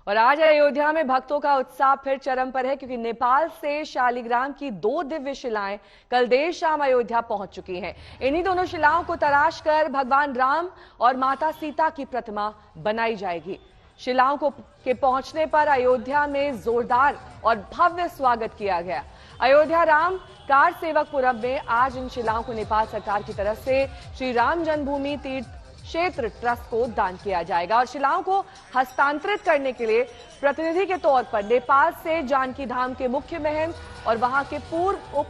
और आज अयोध्या में भक्तों का उत्साह फिर चरम पर है, क्योंकि नेपाल से शालिग्राम की 2 दिव्य शिलाएं कल देर शाम अयोध्या पहुंच चुकी हैं। इन्हीं दोनों शिलाओं को तराश कर भगवान राम और माता सीता की प्रतिमा बनाई जाएगी। शिलाओं के पहुंचने पर अयोध्या में जोरदार और भव्य स्वागत किया गया। अयोध्या राम कार सेवकपुरम में आज इन शिलाओं को नेपाल सरकार की तरफ से श्री राम जन्मभूमि तीर्थ क्षेत्र ट्रस्ट को दान किया जाएगा और शिलाओं को हस्तांतरित करने के लिए प्रतिनिधि के तौर पर नेपाल से जानकी धाम के मुख्य महंत और वहां के पूर्व उप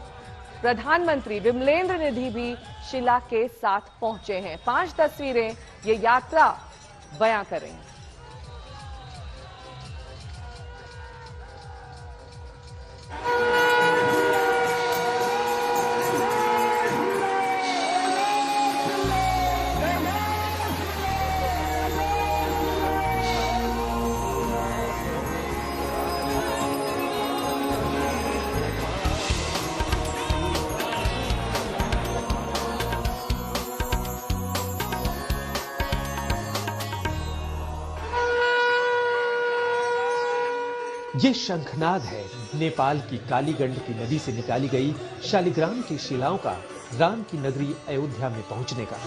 प्रधानमंत्री विमलेंद्र निधि भी शिला के साथ पहुंचे हैं। 5 तस्वीरें ये यात्रा बयां कर रही हैं। ये शंखनाद है नेपाल की कालीगंडकी नदी से निकाली गई शालिग्राम की शिलाओं का राम की नगरी अयोध्या में पहुंचने का।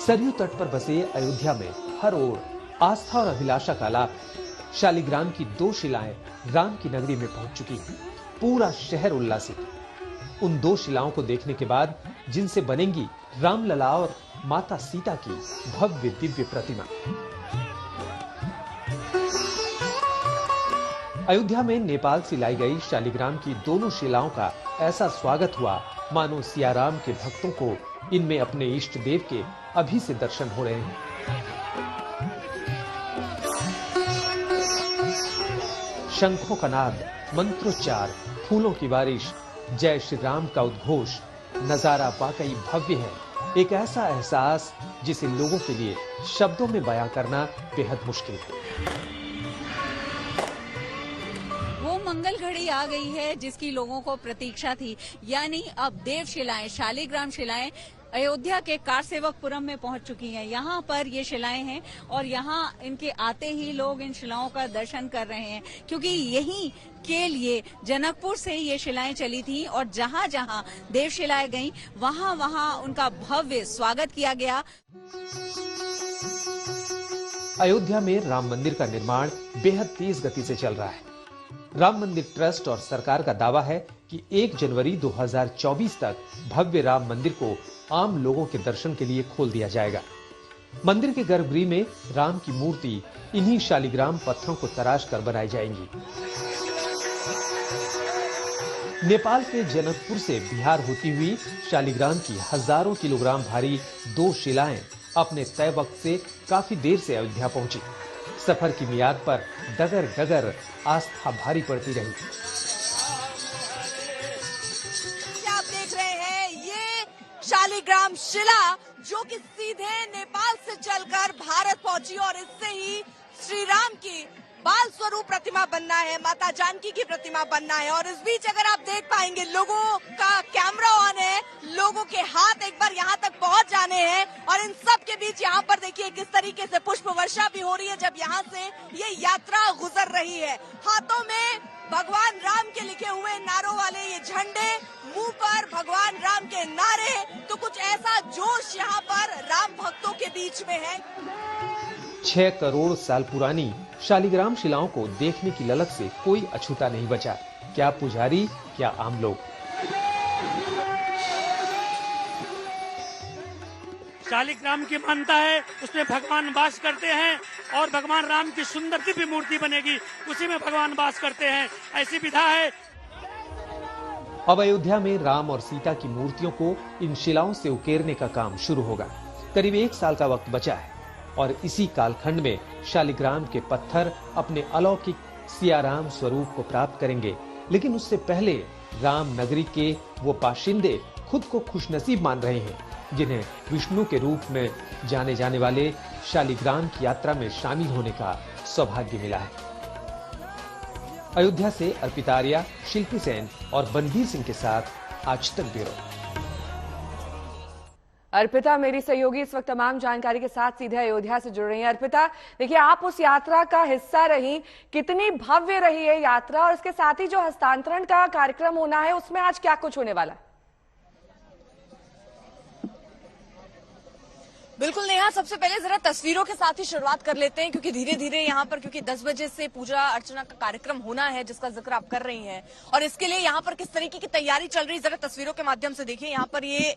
सरयू तट पर बसे अयोध्या में हर ओर आस्था और अभिलाषा का लाभ। शालिग्राम की 2 शिलाएं राम की नगरी में पहुंच चुकी हैं। पूरा शहर उल्लासित। उन 2 शिलाओं को देखने के बाद जिनसे बनेंगी रामलला और माता सीता की भव्य दिव्य प्रतिमा। अयोध्या में नेपाल से लाई गई शालिग्राम की दोनों शिलाओं का ऐसा स्वागत हुआ मानो सियाराम के भक्तों को इनमें अपने इष्ट देव के अभी से दर्शन हो रहे हैं। शंखों का नाद, मंत्रोच्चार, फूलों की बारिश, जय श्री राम का उद्घोष, नजारा वाकई भव्य है। एक ऐसा एहसास जिसे लोगों के लिए शब्दों में बयां करना बेहद मुश्किल है। वो मंगल घड़ी आ गई है जिसकी लोगों को प्रतीक्षा थी, यानी अब देव शिलाएं, शालिग्राम शिलाएं अयोध्या के कार सेवकपुरम में पहुंच चुकी हैं। यहाँ पर ये शिलाएं हैं और यहाँ इनके आते ही लोग इन शिलाओं का दर्शन कर रहे हैं, क्योंकि यहीं के लिए जनकपुर से ये शिलाएं चली थी और जहाँ जहाँ देव शिलाएं गईं वहाँ वहाँ उनका भव्य स्वागत किया गया। अयोध्या में राम मंदिर का निर्माण बेहद तेज गति से चल रहा है। राम मंदिर ट्रस्ट और सरकार का दावा है कि 1 जनवरी 2024 तक भव्य राम मंदिर को आम लोगों के दर्शन के लिए खोल दिया जाएगा। मंदिर के गर्भगृह में राम की मूर्ति इन्हीं शालिग्राम पत्थरों को तराश कर बनाई जाएंगी। नेपाल के जनकपुर से बिहार होती हुई शालिग्राम की हजारों किलोग्राम भारी 2 शिलाएं अपने तय वक्त से काफी देर से अयोध्या पहुंची। सफर की मियाद पर डगर डगर आस्था भारी पड़ती रही। आप देख रहे हैं ये शालिग्राम शिला जो कि सीधे नेपाल से चलकर भारत पहुंची और इससे ही श्री राम की बाल स्वरूप प्रतिमा बनना है, माता जानकी की प्रतिमा बनना है। और इस बीच अगर आप देख पाएंगे लोगों का कैमरा ऑन है, लोगों के हाथ एक बार यहाँ तक पहुँच जाने हैं और इन सब के बीच यहाँ पर देखिए किस तरीके से पुष्प वर्षा भी हो रही है जब यहाँ से ये यात्रा गुजर रही है। हाथों में भगवान राम के लिखे हुए नारों वाले ये झंडे, मुंह पर भगवान राम के नारे, तो कुछ ऐसा जोश यहाँ पर राम भक्तों के बीच में है। 6 करोड़ साल पुरानी शालिग्राम शिलाओं को देखने की ललक से कोई अछूता नहीं बचा। क्या पुजारी, क्या आम लोग। शालिग्राम की मान्यता है उसमें भगवान वास करते हैं और भगवान राम की सुंदर दिव्य मूर्ति बनेगी, उसी में भगवान वास करते हैं, ऐसी विधा है। अब अयोध्या में राम और सीता की मूर्तियों को इन शिलाओं से उकेरने का काम शुरू होगा। करीब 1 साल का वक्त बचा है और इसी कालखंड में शालिग्राम के पत्थर अपने अलौकिक सियाराम स्वरूप को प्राप्त करेंगे। लेकिन उससे पहले राम नगरी के वो बाशिंदे खुद को खुशनसीब मान रहे हैं जिन्हें विष्णु के रूप में जाने जाने वाले शालिग्राम की यात्रा में शामिल होने का सौभाग्य मिला है। अयोध्या से अर्पिता आर्या, शिल्पी सेन और बनवीर सिंह के साथ आज तक ब्यूरो। अर्पिता मेरी सहयोगी इस वक्त तमाम जानकारी के साथ सीधे अयोध्या से जुड़ रही हैं। अर्पिता, देखिए आप उस यात्रा का हिस्सा रही, कितनी भव्य रही है यात्रा और इसके साथ ही जो हस्तांतरण का कार्यक्रम होना है उसमें आज क्या कुछ होने वाला है? बिल्कुल नेहा, सबसे पहले जरा तस्वीरों के साथ ही शुरुआत कर लेते हैं क्योंकि धीरे धीरे यहाँ पर, क्योंकि 10 बजे से पूजा अर्चना का कार्यक्रम होना है जिसका जिक्र आप कर रही हैं और इसके लिए यहाँ पर किस तरीके की तैयारी चल रही है जरा तस्वीरों के माध्यम से देखिए। यहाँ पर ये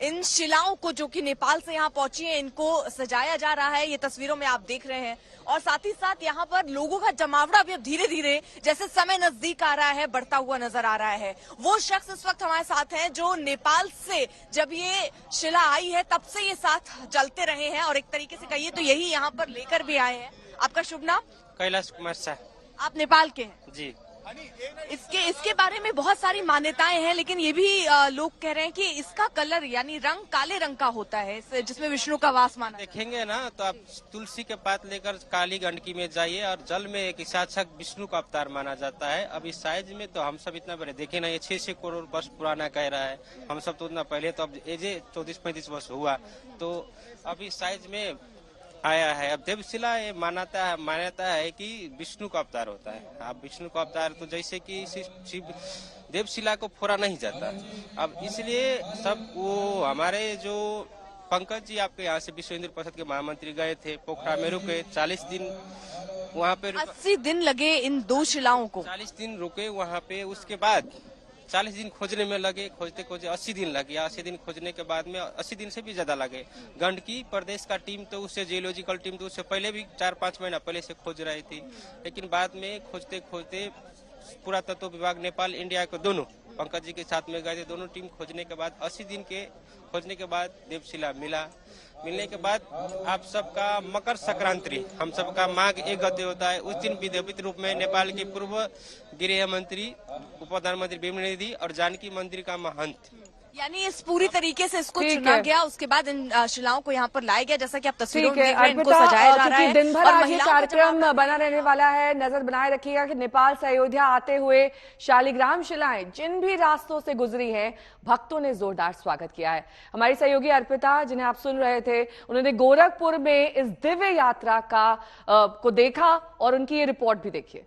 इन शिलाओं को जो कि नेपाल से यहाँ पहुंची है इनको सजाया जा रहा है, ये तस्वीरों में आप देख रहे हैं और साथ ही साथ यहाँ पर लोगों का जमावड़ा भी अब धीरे धीरे जैसे समय नजदीक आ रहा है बढ़ता हुआ नजर आ रहा है। वो शख्स इस वक्त हमारे साथ हैं जो नेपाल से जब ये शिला आई है तब से ये साथ चलते रहे हैं और एक तरीके से कहिए तो यही यहाँ पर लेकर भी आए हैं। आपका शुभ नाम? कैलाश कुमार शाह। आप नेपाल के हैं जी। इसके बारे में बहुत सारी मान्यताएं हैं लेकिन ये भी लोग कह रहे हैं कि इसका कलर यानी रंग काले रंग का होता है जिसमें विष्णु का वास माना। देखेंगे ना तो आप तुलसी के पात लेकर काली गंडकी में जाइए और जल में एक साक्षात विष्णु का अवतार माना जाता है। अभी साइज में तो हम सब इतना बड़े देखे ना, ये 600 करोड़ वर्ष पुराना कह रहा है, हम सब तो उतना पहले तो अब एजे 34-35 वर्ष हुआ तो अभी साइज में आया है। अब देवशिला ये मान्यता है कि विष्णु का अवतार होता है। अब विष्णु का अवतार तो जैसे कि शिव देवशिला को फोड़ा नहीं जाता, अब इसलिए सब वो हमारे जो पंकज जी आपके यहाँ से विश्व हिंदू परिषद के महामंत्री गए थे, पोखरा में रुके 40 दिन वहाँ पे 80 दिन लगे इन दो शिलाओं को, 40 दिन रुके वहाँ पे, उसके बाद 40 दिन खोजने में लगे, खोजते 80 दिन लगे। 80 दिन खोजने के बाद में 80 दिन से भी ज्यादा लगे। गंडकी प्रदेश का टीम तो उससे जियोलॉजिकल टीम तो उससे पहले भी 4-5 महीना पहले से खोज रही थी, लेकिन बाद में खोजते खोजते पुरातत्व विभाग नेपाल इंडिया को दोनों पंकज जी के साथ में गए थे, दोनों टीम खोजने के बाद 80 दिन के खोजने के बाद देवशिला मिलने के बाद आप सबका मकर संक्रांति हम सबका माघ 1 गते होता है। उस दिन विधिवत रूप में नेपाल के पूर्व गृह मंत्री, उप प्रधानमंत्री बिमल और जानकी मंदिर का महंत यानी इस पूरी तरीके से इसको चुना गया, उसके बाद इन शिलाओं को यहाँ पर लाया गया जैसा कि आप तस्वीरों में देख रहे हैं, इनको सजाया जा रहा है। दिन भर आज ये कार्यक्रम बना रहने वाला है, नजर बनाए रखिएगा कि नेपाल से अयोध्या आते हुए शालिग्राम शिलाएं जिन भी रास्तों से गुजरी हैं भक्तों ने जोरदार स्वागत किया है। हमारी सहयोगी अर्पिता जिन्हें आप सुन रहे थे, उन्होंने गोरखपुर में इस दिव्य यात्रा को देखा और उनकी ये रिपोर्ट भी देखिए।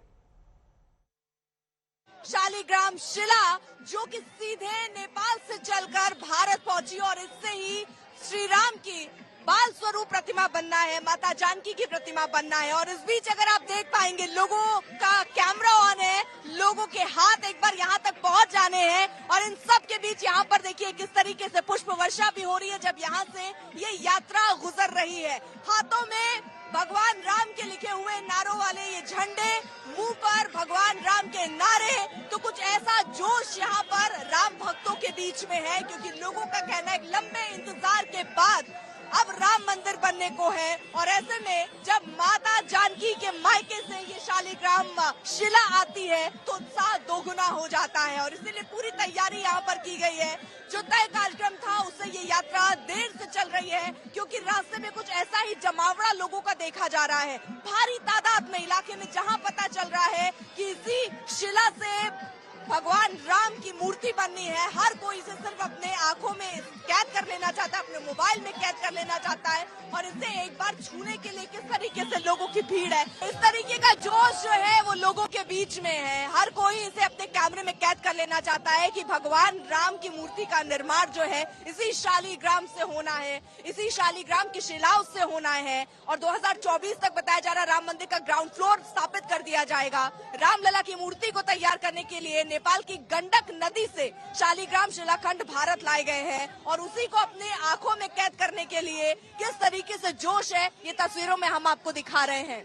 शालिग्राम शिला जो कि सीधे नेपाल से चलकर भारत पहुंची और इससे ही श्री राम की बाल स्वरूप प्रतिमा बनना है, माता जानकी की प्रतिमा बनना है। और इस बीच अगर आप देख पाएंगे लोगों का कैमरा ऑन है, लोगों के हाथ एक बार यहाँ तक पहुँच जाने हैं और इन सब के बीच यहाँ पर देखिए किस तरीके से पुष्प वर्षा भी हो रही है जब यहाँ से ये यात्रा गुजर रही है। हाथों में भगवान राम के लिखे हुए नारों वाले ये झंडे, मुंह पर भगवान राम के नारे, तो कुछ ऐसा जोश यहाँ पर राम भक्तों के बीच में है क्योंकि लोगों का कहना है लंबे इंतजार के बाद अब राम मंदिर बनने को है और ऐसे में जब माता जानकी के मायके से ये शालिग्राम शिला आती है तो उत्साह दोगुना हो जाता है और इसीलिए पूरी तैयारी यहाँ पर की गई है। जो तय कार्यक्रम था उससे ये यात्रा देर से चल रही है क्योंकि रास्ते में कुछ ऐसा ही जमावड़ा लोगों का देखा जा रहा है भारी तादाद में इलाके में, जहाँ पता चल रहा है कि इसी शिला से भगवान राम की मूर्ति बननी है। हर कोई इसे सिर्फ अपने आंखों में कैद कर लेना चाहता है, अपने मोबाइल में कैद कर लेना चाहता है और इसे एक बार छूने के लिए किस तरीके से लोगों की भीड़ है, इस तरीके का जोश जो है वो लोगों के बीच में है। हर कोई इसे अपने कैमरे में कैद कर लेना चाहता है कि भगवान राम की मूर्ति का निर्माण जो है इसी शालिग्राम से होना है, इसी शालिग्राम की शिलाओं से होना है और 2024 तक बताया जा रहा राम मंदिर का ग्राउंड फ्लोर स्थापित कर दिया जाएगा। रामलला की मूर्ति को तैयार करने के लिए नेपाल की गंडक नदी से शालिग्राम शिलाखंड भारत लाए गए हैं और उसी को अपने आंखों में कैद करने के लिए किस तरीके से जोश है ये तस्वीरों में हम आपको दिखा रहे हैं।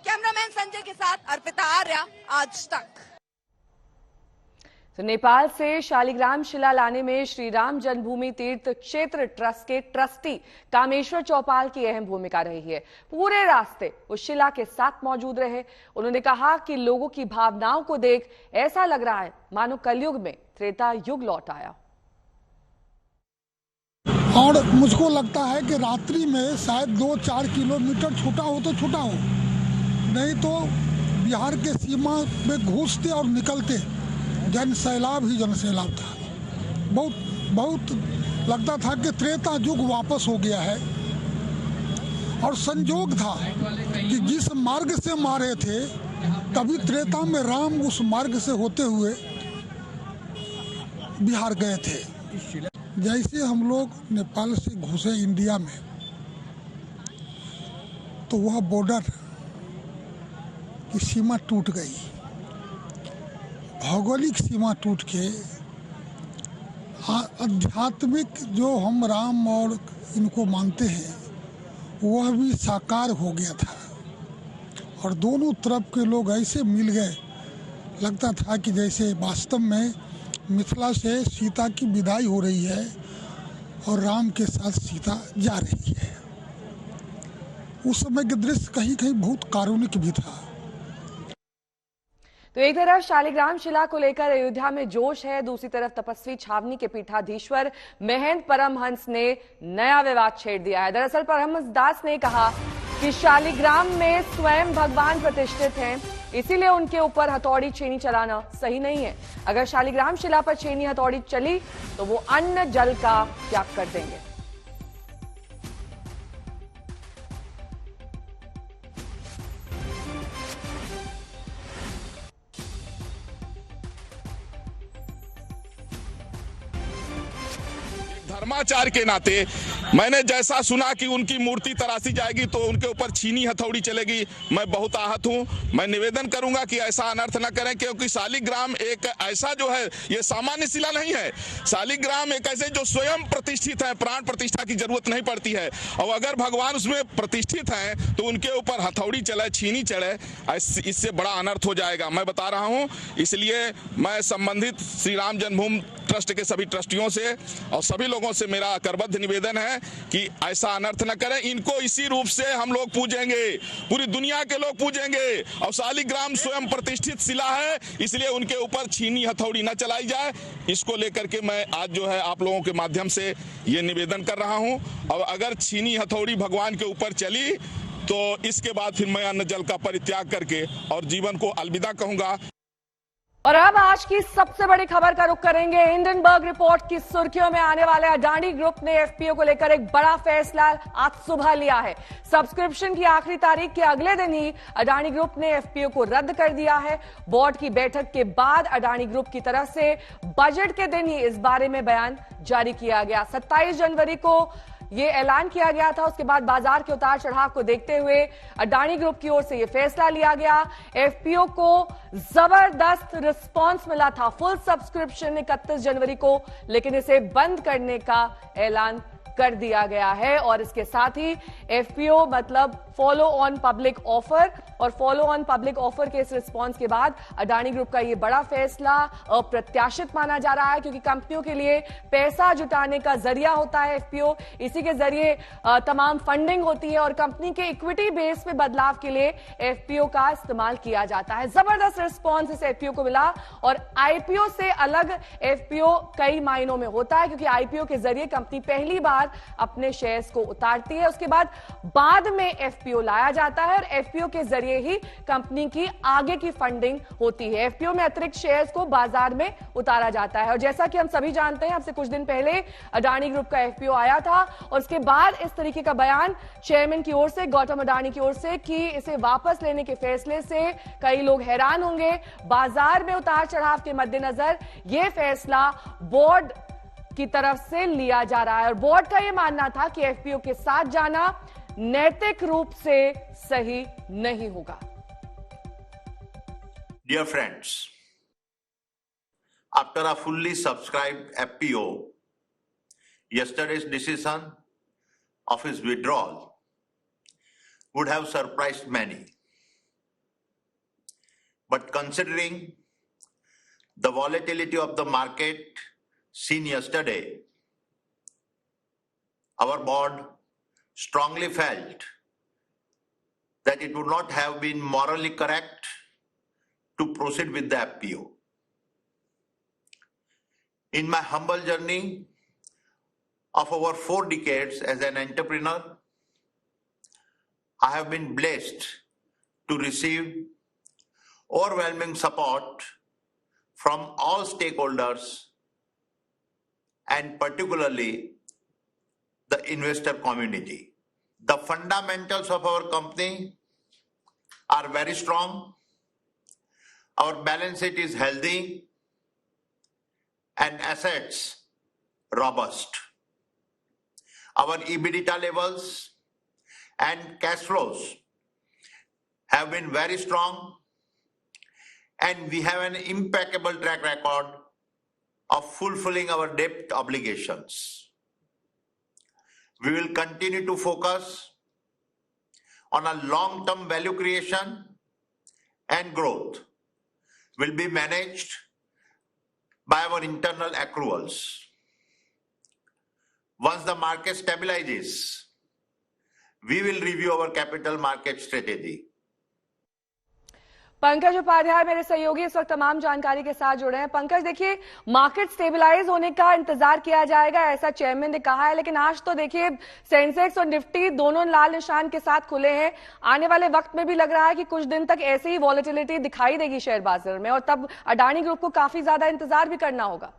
कैमरामैन संजय के साथ अर्पिता आर्या, आज तक। तो नेपाल से शालिग्राम शिला लाने में श्री राम जन्मभूमि तीर्थ क्षेत्र ट्रस्ट के ट्रस्टी कामेश्वर चौपाल की अहम भूमिका रही है। पूरे रास्ते उस शिला के साथ मौजूद रहे। उन्होंने कहा कि लोगों की भावनाओं को देख ऐसा लग रहा है मानो कलयुग में त्रेता युग लौट आया। और मुझको लगता है कि रात्रि में शायद 2-4 किलोमीटर छोटा हो तो छोटा हो, नहीं तो बिहार के सीमा में घुसते और निकलते जन सैलाब ही जन सैलाब था। बहुत लगता था कि त्रेता युग वापस हो गया है। और संजोग था कि जिस मार्ग से मारे थे कभी त्रेता में राम उस मार्ग से होते हुए बिहार गए थे। जैसे हम लोग नेपाल से घुसे इंडिया में तो वह बॉर्डर की सीमा टूट गई, भौगोलिक सीमा टूट के आध्यात्मिक जो हम राम और इनको मानते हैं वह भी साकार हो गया था। और दोनों तरफ के लोग ऐसे मिल गए, लगता था कि जैसे वास्तव में मिथिला से सीता की विदाई हो रही है और राम के साथ सीता जा रही है। उस समय के दृश्य कहीं कहीं बहुत कारुणिक भी था। तो एक तरफ शालिग्राम शिला को लेकर अयोध्या में जोश है, दूसरी तरफ तपस्वी छावनी के पीठाधीश्वर महंत परमहंस ने नया विवाद छेड़ दिया है। दरअसल परमहंस दास ने कहा कि शालिग्राम में स्वयं भगवान प्रतिष्ठित हैं, इसीलिए उनके ऊपर हथौड़ी छेनी चलाना सही नहीं है। अगर शालिग्राम शिला पर छेनी हथौड़ी चली तो वो अन्न जल का त्याग कर देंगे। धर्माचार के नाते मैंने जैसा सुना कि उनकी मूर्ति तराशी जाएगी तो उनके ऊपर छीनी हथौड़ी चलेगी, मैं बहुत आहत हूं। मैं निवेदन करूंगा कि ऐसा अनर्थ न करें, क्योंकि शालिग्राम एक ऐसा जो है ये सामान्य शिला नहीं है। शालिग्राम एक ऐसे जो स्वयं प्रतिष्ठित है, प्राण प्रतिष्ठा की जरूरत नहीं पड़ती है। और अगर भगवान उसमें प्रतिष्ठित हैं तो उनके ऊपर हथौड़ी चले, छीनी चढ़े, इससे बड़ा अनर्थ हो जाएगा। मैं बता रहा हूं, इसलिए मैं संबंधित श्री राम जन्मभूमि ट्रस्ट के सभी ट्रस्टियों से और सभी लोगों से मेरा करबद्ध निवेदन है कि ऐसा अनर्थ न करें। इनको इसी रूप से हम लोग पूजेंगे, पूरी दुनिया के लोग पूजेंगे। और शालिग्राम स्वयं प्रतिष्ठित शिला है, इसलिए उनके ऊपर छीनी हथौड़ी न चलाई जाए। इसको लेकर के मैं आज जो है आप लोगों के माध्यम से ये निवेदन कर रहा हूं। और अगर छीनी हथौड़ी भगवान के ऊपर चली तो इसके बाद फिर मैं अन्न जल का परित्याग करके और जीवन को अलविदा कहूंगा। और अब आज की सबसे बड़ी खबर का रुख करेंगे। हिंडनबर्ग रिपोर्ट की सुर्खियों में आने वाले अडानी ग्रुप ने एफपीओ को लेकर एक बड़ा फैसला आज सुबह लिया है। सब्सक्रिप्शन की आखिरी तारीख के अगले दिन ही अडानी ग्रुप ने एफपीओ को रद्द कर दिया है। बोर्ड की बैठक के बाद अडानी ग्रुप की तरफ से बजट के दिन ही इस बारे में बयान जारी किया गया। 27 जनवरी को ये ऐलान किया गया था। उसके बाद बाजार के उतार चढ़ाव को देखते हुए अडानी ग्रुप की ओर से ये फैसला लिया गया। एफपीओ को जबरदस्त रिस्पांस मिला था फुल सब्सक्रिप्शन 31 जनवरी को, लेकिन इसे बंद करने का ऐलान कर दिया गया है। और इसके साथ ही एफपीओ मतलब फॉलो ऑन पब्लिक ऑफर, और फॉलो ऑन पब्लिक ऑफर के इस रिस्पांस के बाद अडानी ग्रुप का ये बड़ा फैसला अप्रत्याशित माना जा रहा है, क्योंकि कंपनियों के लिए पैसा जुटाने का जरिया होता है एफपीओ। इसी के जरिए तमाम फंडिंग होती है और कंपनी के इक्विटी बेस में बदलाव के लिए एफपीओ का इस्तेमाल किया जाता है। जबरदस्त रिस्पांस इस एफपीओ को मिला। और आईपीओ से अलग एफपीओ कई मायनों में होता है, क्योंकि आईपीओ के जरिए कंपनी पहली बार अपने शेयर्स को उतारती है, उसके बाद में एफपीओ लाया जाता है और एफपीओ के जरिए ही कंपनी की आगे की फंडिंग होती है। एफपीओ में अतिरिक्त शेयर्स को बाजार में उतारा जाता है। और जैसा कि हम सभी जानते हैं, आपसे कुछ दिन पहले अडानी ग्रुप का एफपीओ आया था और उसके बाद इस तरीके का बयान चेयरमैन की ओर से, गौतम अडानी की ओर से, कि इसे वापस लेने के फैसले से कई लोग हैरान होंगे। बाजार में उतार चढ़ाव के मद्देनजर यह फैसला बोर्ड की तरफ से लिया जा रहा है। और बोर्ड का यह मानना था कि एफपीओ के साथ जाना नैतिक रूप से सही नहीं होगा। Dear friends, after a fully subscribed FPO, yesterday's decision of his withdrawal would have surprised many. But considering the volatility of the market seen yesterday, our board strongly felt that it would not have been morally correct to proceed with the FPO. In my humble journey of over 4 decades as an entrepreneur, I have been blessed to receive overwhelming support from all stakeholders and particularly the investor community. The fundamentals of our company are very strong. Our balance sheet is healthy and assets robust. Our EBITDA levels and cash flows have been very strong, and we have an impeccable track record of fulfilling our debt obligations. We will continue to focus on a long-term value creation, and growth will be managed by our internal accruals. Once the market stabilizes, we will review our capital market strategy. Pankaj Upadhyay मेरे सहयोगी इस वक्त तमाम जानकारी के साथ जुड़े हैं। पंकज, देखिए, मार्केट स्टेबलाइज होने का इंतजार किया जाएगा, ऐसा चेयरमैन ने कहा है, लेकिन आज तो देखिए सेंसेक्स और निफ्टी दोनों लाल निशान के साथ खुले हैं। आने वाले वक्त में भी लग रहा है कि कुछ दिन तक ऐसी ही वॉलेटिलिटी दिखाई देगी शेयर बाजार में, और तब अडानी ग्रुप को काफी ज्यादा इंतजार भी करना होगा।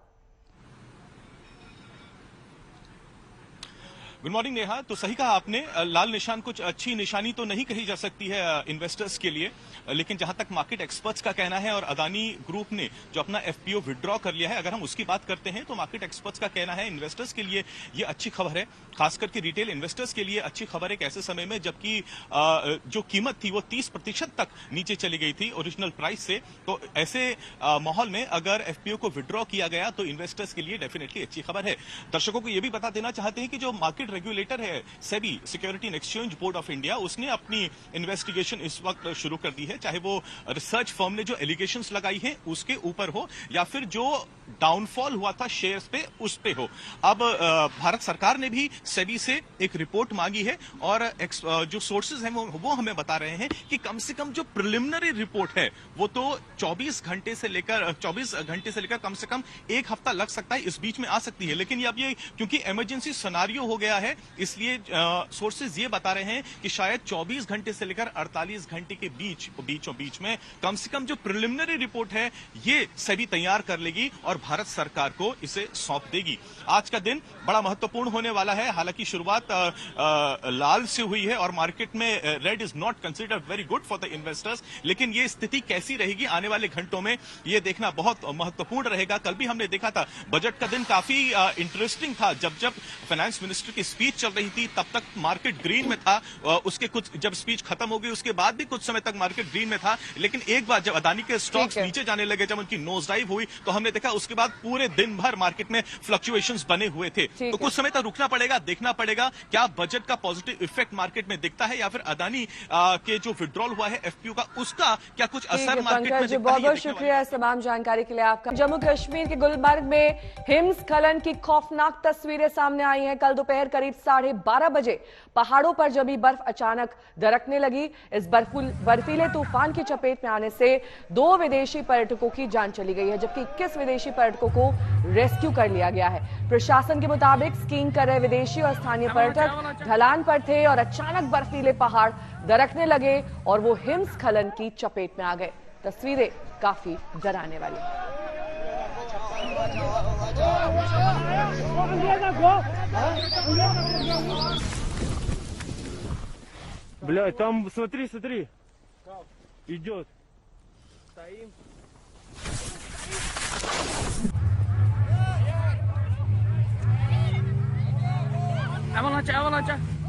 Good morning Neha. तो सही कहा आपने, लाल निशान कुछ अच्छी निशानी तो नहीं कही जा सकती है इन्वेस्टर्स के लिए, लेकिन जहां तक मार्केट एक्सपर्ट्स का कहना है और अदानी ग्रुप ने जो अपना एफपीओ विड्रॉ कर लिया है, अगर हम उसकी बात करते हैं तो मार्केट एक्सपर्ट्स का कहना है इन्वेस्टर्स के लिए ये अच्छी खबर है, खास करके रिटेल इन्वेस्टर्स के लिए अच्छी खबर है। एक ऐसे समय में जबकि जो कीमत थी वो 30% तक नीचे चली गई थी ओरिजिनल प्राइस से, तो ऐसे माहौल में अगर एफपीओ को विड्रॉ किया गया तो इन्वेस्टर्स के लिए डेफिनेटली अच्छी खबर है। दर्शकों को यह भी बता देना चाहते हैं कि जो मार्केट रेगुलेटर है SEBI, security and exchange board of India, उसने अपनी इन्वेस्टिगेशन इस वक्त शुरू कर दी है, चाहे वो रिसर्च फर्म ने जो एलिगेशंस लगाई है उसके ऊपर हो या फिर जो डाउनफॉल हुआ था शेयर्स पे उस पे हो। अब भारत सरकार ने भी सेबी से एक रिपोर्ट मांगी है और जो सोर्सेज हैं वो हमें बता रहे हैं कि कम से कम जो प्रिलिमिनरी रिपोर्ट है वो तो 24 घंटे से लेकर कम से कम एक हफ्ता लग सकता है, इस बीच में आ सकती है। लेकिन अब ये क्योंकि इमरजेंसी सिनेरियो हो गया है, इसलिए सोर्सेज ये बता रहे हैं कि शायद 24 घंटे से लेकर 48 घंटे के बीच में कम से कम जो प्रिलिमिनरी रिपोर्ट है ये सेबी तैयार कर लेगी और भारत सरकार को इसे सौंप देगी। आज का दिन बड़ा महत्वपूर्ण होने वाला है। हालांकि शुरुआत लाल से हुई है और मार्केट में red is not considered very good for the investors, लेकिन ये स्थिति कैसी रहेगी आने वाले घंटों में ये देखना बहुत महत्वपूर्ण रहेगा। कल भी हमने देखा था बजट का दिन काफी इंटरेस्टिंग था। जब फाइनेंस मिनिस्टर की स्पीच चल रही थी तब तक मार्केट ग्रीन में था, उसके कुछ जब स्पीच खत्म हो गई उसके बाद भी कुछ समय तक मार्केट ग्रीन में था, लेकिन एक बार जब अदानी के स्टॉक्स नीचे जाने लगे, जब उनकी नोज डाइव हुई तो हमने देखा उसके बाद पूरे दिन भर मार्केट में फ्लक्चुएशंस बने हुए थे। तो कुछ समय तक रुकना पड़ेगा, देखना पड़ेगा क्या बजट का पॉजिटिव इफेक्ट मार्केट में दिखता है या फिर अदानी के जो विड्रॉल हुआ है एफपीओ का उसका क्या कुछ असर मार्केट में दिखता है। बहुत बहुत शुक्रिया इस तमाम जानकारी के लिए आपका। जम्मू कश्मीर के गुलमर्ग में हिमस्खलन की खौफनाक तस्वीरें सामने आई हैं। कल दोपहर करीब 12:30 बजे पहाड़ों पर जमी बर्फ अचानक दरकने लगी। इस बर्फीले तूफान की चपेट में आने से 2 विदेशी पर्यटकों की जान चली गई है, जबकि 21 विदेशी पर्यटकों को रेस्क्यू कर लिया गया है। प्रशासन के मुताबिक स्कीइंग कर रहे विदेशी और स्थानीय पर्यटक ढलान पर थे और अचानक बर्फीले पहाड़ दरकने लगे और वो हिमस्खलन की चपेट में आ गए। तस्वीरें काफी डराने वाली। Бля, там смотри, идет. Стоим. Аваланча.